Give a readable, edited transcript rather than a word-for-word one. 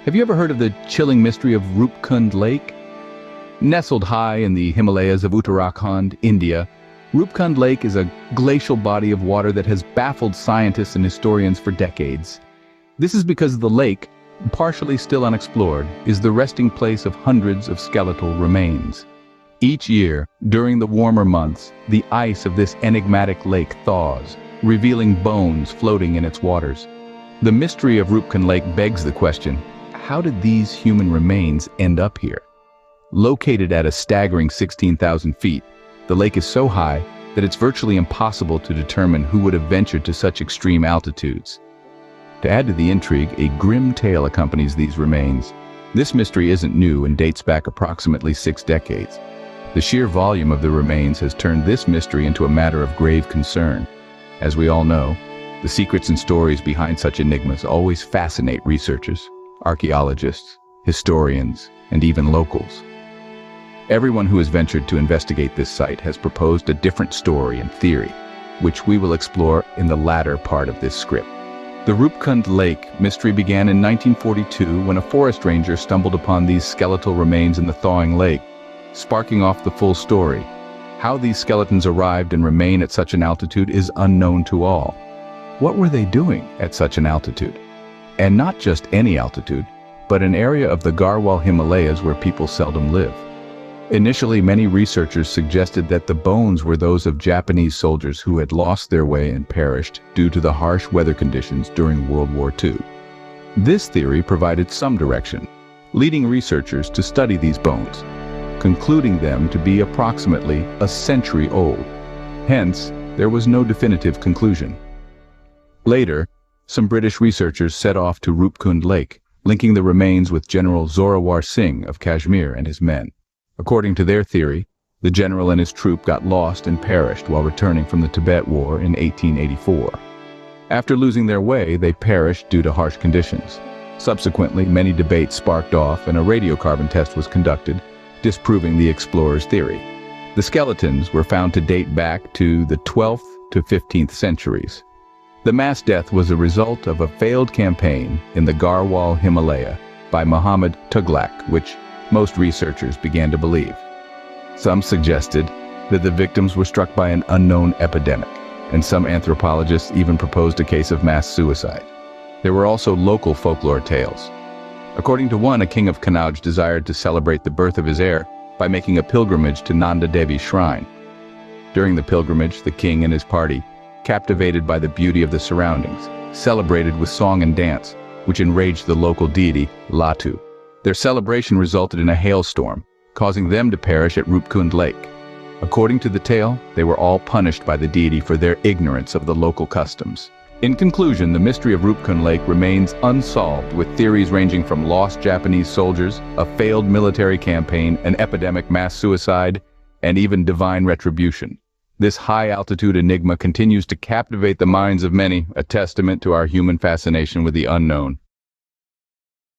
Have you ever heard of the chilling mystery of Roopkund Lake? Nestled high in the Himalayas of Uttarakhand, India, Roopkund Lake is a glacial body of water that has baffled scientists and historians for decades. This is because the lake, partially still unexplored, is the resting place of hundreds of skeletal remains. Each year, during the warmer months, the ice of this enigmatic lake thaws, revealing bones floating in its waters. The mystery of Roopkund Lake begs the question, how did these human remains end up here? Located at a staggering 16,000 feet, the lake is so high that it's virtually impossible to determine who would have ventured to such extreme altitudes. To add to the intrigue, a grim tale accompanies these remains. This mystery isn't new and dates back approximately 6 decades. The sheer volume of the remains has turned this mystery into a matter of grave concern. As we all know, the secrets and stories behind such enigmas always fascinate researchers, archaeologists, historians, and even locals. Everyone who has ventured to investigate this site has proposed a different story and theory, which we will explore in the latter part of this script. The Roopkund Lake mystery began in 1942 when a forest ranger stumbled upon these skeletal remains in the thawing lake, sparking off the full story. How these skeletons arrived and remain at such an altitude is unknown to all. What were they doing at such an altitude? And not just any altitude, but an area of the Garhwal Himalayas where people seldom live. Initially, many researchers suggested that the bones were those of Japanese soldiers who had lost their way and perished due to the harsh weather conditions during World War II. This theory provided some direction, leading researchers to study these bones, concluding them to be approximately a century old. Hence, there was no definitive conclusion. Later, some British researchers set off to Roopkund Lake, linking the remains with General Zorawar Singh of Kashmir and his men. According to their theory, the general and his troop got lost and perished while returning from the Tibet War in 1884. After losing their way, they perished due to harsh conditions. Subsequently, many debates sparked off and a radiocarbon test was conducted, disproving the explorers' theory. The skeletons were found to date back to the 12th to 15th centuries. The mass death was a result of a failed campaign in the Garhwal Himalaya by Muhammad Tughlaq, which most researchers began to believe. Some suggested that the victims were struck by an unknown epidemic, and some anthropologists even proposed a case of mass suicide. There were also local folklore tales. According to one, a king of Kannauj desired to celebrate the birth of his heir by making a pilgrimage to Nanda Devi's shrine. During the pilgrimage, the king and his party, captivated by the beauty of the surroundings, celebrated with song and dance, which enraged the local deity, Latu. Their celebration resulted in a hailstorm, causing them to perish at Roopkund Lake. According to the tale, they were all punished by the deity for their ignorance of the local customs. In conclusion, the mystery of Roopkund Lake remains unsolved, with theories ranging from lost Japanese soldiers, a failed military campaign, an epidemic mass suicide, and even divine retribution. This high-altitude enigma continues to captivate the minds of many, a testament to our human fascination with the unknown.